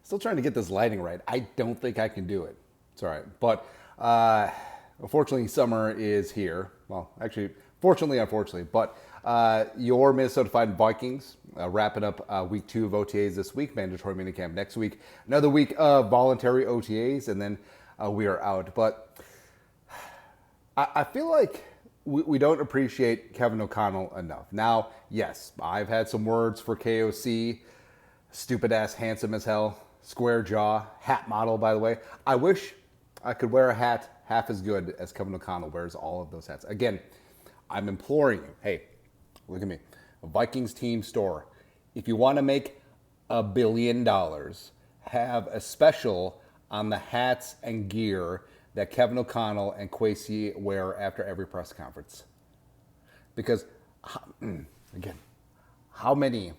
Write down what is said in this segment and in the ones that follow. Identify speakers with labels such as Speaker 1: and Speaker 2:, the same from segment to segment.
Speaker 1: Still trying to get this lighting right. I don't think I can do it. It's all right. But unfortunately, summer is here. Well, actually, fortunately, unfortunately. But your Minnesota Vikings wrapping up week 2 of OTAs this week, mandatory minicamp next week. Another week of voluntary OTAs, and then we are out. But I feel like we don't appreciate Kevin O'Connell enough. Now, yes, I've had some words for KOC. Stupid ass, handsome as hell, square jaw, hat model, by the way. I wish I could wear a hat half as good as Kevin O'Connell wears all of those hats. Again, I'm imploring you, hey, look at me, a Vikings team store. If you want to make $1 billion, have a special on the hats and gear that Kevin O'Connell and Kwesi wear after every press conference. Because, again, how many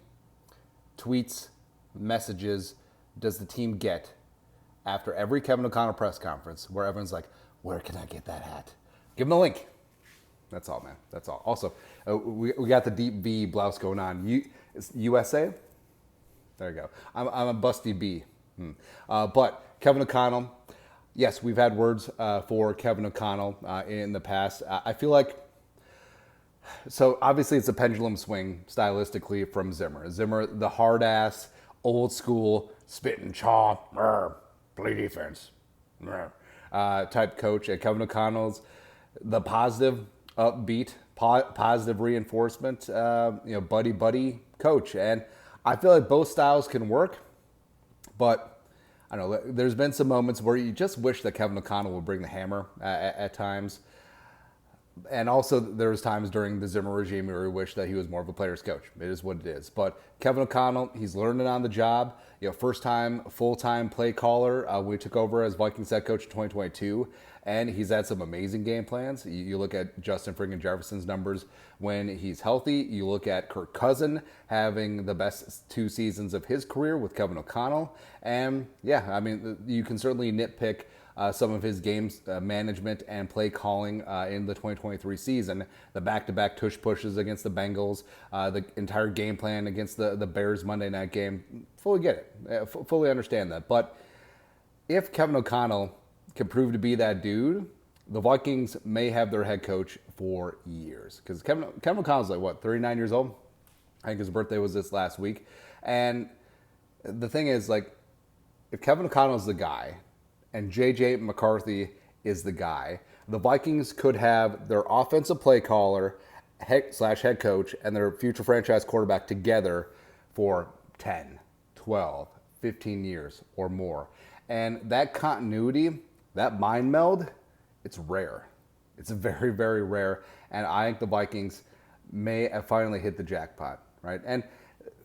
Speaker 1: tweets, messages does the team get after every Kevin O'Connell press conference where everyone's like, where can I get that hat? Give them the link. That's all, man. That's all. Also, we got the deep V blouse going on. USA? There you go. I'm a busty B. But Kevin O'Connell, yes, we've had words for Kevin O'Connell in the past. I feel like, so obviously it's a pendulum swing stylistically from Zimmer. Zimmer, the hard ass, old school, spit and chaw, play defense type coach. And Kevin O'Connell's the positive, upbeat, positive reinforcement, buddy coach. And I feel like both styles can work, but I don't know, there's been some moments where you just wish that Kevin O'Connell would bring the hammer at times. And also there's times during the Zimmer regime where we wish that he was more of a player's coach. It is what it is. But Kevin O'Connell, he's learning on the job. First time, full-time play caller. We took over as Vikings head coach in 2022. And he's had some amazing game plans. You look at Justin friggin' Jefferson's numbers when he's healthy. You look at Kirk Cousin having the best 2 seasons of his career with Kevin O'Connell. And yeah, I mean, you can certainly nitpick some of his games management and play calling in the 2023 season. The back-to-back tush pushes against the Bengals, the entire game plan against the Bears Monday night game. Fully get it. Fully understand that. But if Kevin O'Connell can prove to be that dude, the Vikings may have their head coach for years. Because Kevin O'Connell's like, what, 39 years old? I think his birthday was this last week. And the thing is, like, if Kevin O'Connell's the guy and J.J. McCarthy is the guy, the Vikings could have their offensive play caller slash head coach and their future franchise quarterback together for 10, 12, 15 years or more. And that continuity, that mind meld, it's rare. It's very, very rare. And I think the Vikings may have finally hit the jackpot, right? And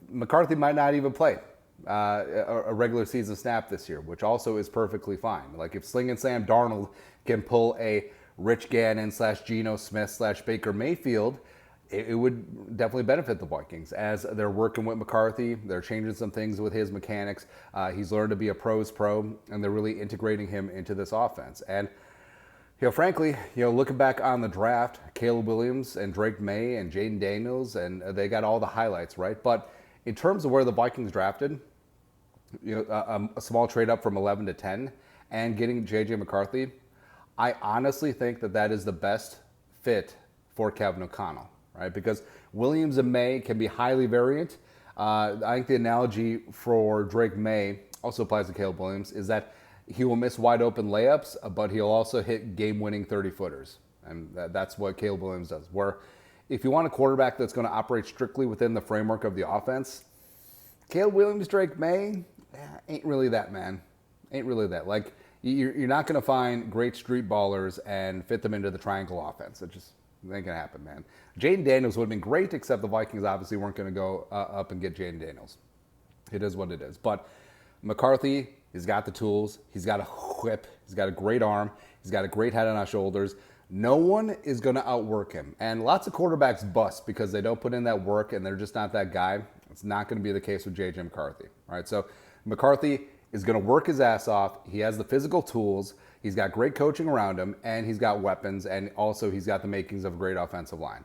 Speaker 1: McCarthy might not even play a regular season snap this year, which also is perfectly fine. Like if Sling and Sam Darnold can pull a Rich Gannon slash Geno Smith slash Baker Mayfield, it would definitely benefit the Vikings as they're working with McCarthy. They're changing some things with his mechanics. He's learned to be a pro's pro, and they're really integrating him into this offense. And frankly, looking back on the draft, Caleb Williams and Drake May and Jaden Daniels, and they got all the highlights, right? But in terms of where the Vikings drafted, a small trade up from 11 to 10 and getting J.J. McCarthy, I honestly think that is the best fit for Kevin O'Connell, right? Because Williams and May can be highly variant. I think the analogy for Drake May also applies to Caleb Williams is that he will miss wide open layups, but he'll also hit game-winning 30-footers. And that's what Caleb Williams does. Where if you want a quarterback that's going to operate strictly within the framework of the offense, Caleb Williams, Drake May, ain't really that, man. Ain't really that. Like, you're not going to find great street ballers and fit them into the triangle offense. It just ain't going to happen, man. Jaden Daniels would have been great, except the Vikings obviously weren't going to go up and get Jaden Daniels. It is what it is. But McCarthy, he's got the tools. He's got a whip. He's got a great arm. He's got a great head on his shoulders. No one is going to outwork him. And lots of quarterbacks bust because they don't put in that work and they're just not that guy. It's not going to be the case with J.J. McCarthy. All right, so McCarthy is going to work his ass off. He has the physical tools. He's got great coaching around him, and he's got weapons, and also he's got the makings of a great offensive line.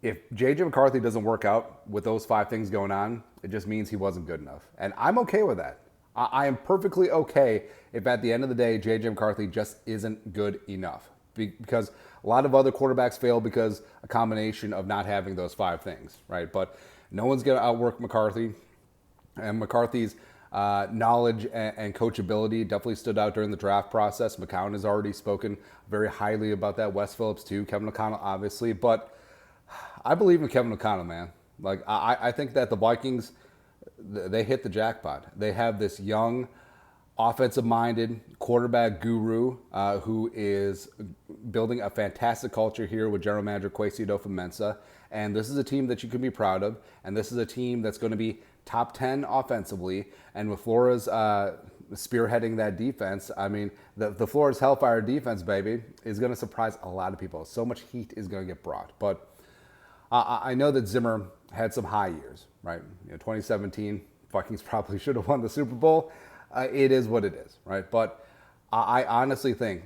Speaker 1: If J.J. McCarthy doesn't work out with those 5 things going on, it just means he wasn't good enough. And I'm okay with that. I am perfectly okay if at the end of the day, J.J. McCarthy just isn't good enough. Because a lot of other quarterbacks fail because a combination of not having those five things, right? But no one's going to outwork McCarthy. And McCarthy's knowledge and coachability definitely stood out during the draft process. McCown has already spoken very highly about that. Wes Phillips too. Kevin O'Connell obviously. But I believe in Kevin O'Connell, man. Like I think that the Vikings, they hit the jackpot. They have this young, offensive-minded quarterback guru who is building a fantastic culture here with general manager Kwesi Adofo-Mensah. And this is a team that you can be proud of. And this is a team that's going to be top 10 offensively. And with Flores spearheading that defense, I mean, the Flores Hellfire defense, baby, is going to surprise a lot of people. So much heat is going to get brought. But I know that Zimmer had some high years, right? 2017, Vikings probably should have won the Super Bowl. It is what it is, right? But I honestly think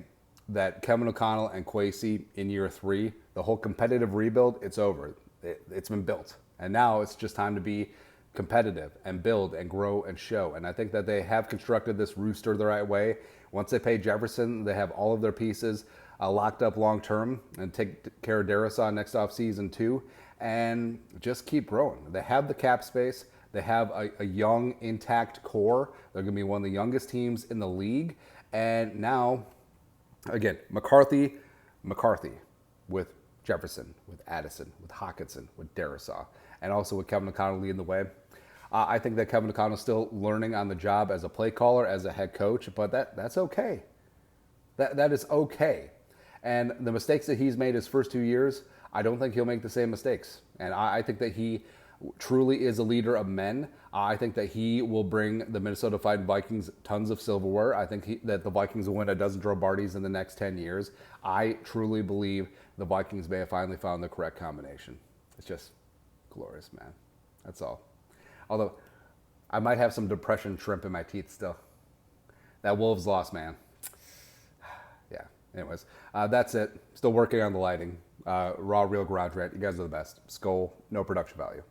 Speaker 1: that Kevin O'Connell and Kwesi in year 3, the whole competitive rebuild, it's over. It's been built. And now it's just time to be competitive and build and grow and show. And I think that they have constructed this rooster the right way. Once they pay Jefferson, they have all of their pieces locked up long term and take care of Darrisaw next off season too, and just keep growing. They have the cap space. They have a young, intact core. They're going to be one of the youngest teams in the league. And now, again, McCarthy with Jefferson, with Addison, with Hockenson, with Darrisaw, and also with Kevin O'Connell leading the way. I think that Kevin O'Connell is still learning on the job as a play caller, as a head coach, but that's okay. That is okay. And the mistakes that he's made his first 2 years, I don't think he'll make the same mistakes. And I think that he truly is a leader of men. I think that he will bring the Minnesota Vikings tons of silverware. I think that the Vikings will win a dozen Joe Bartys in the next 10 years. I truly believe the Vikings may have finally found the correct combination. It's just glorious, man. That's all. Although, I might have some depression shrimp in my teeth still. That Wolves loss, man. Yeah, anyways. That's it. Still working on the lighting. Raw, real garage rant. You guys are the best. Skull, no production value.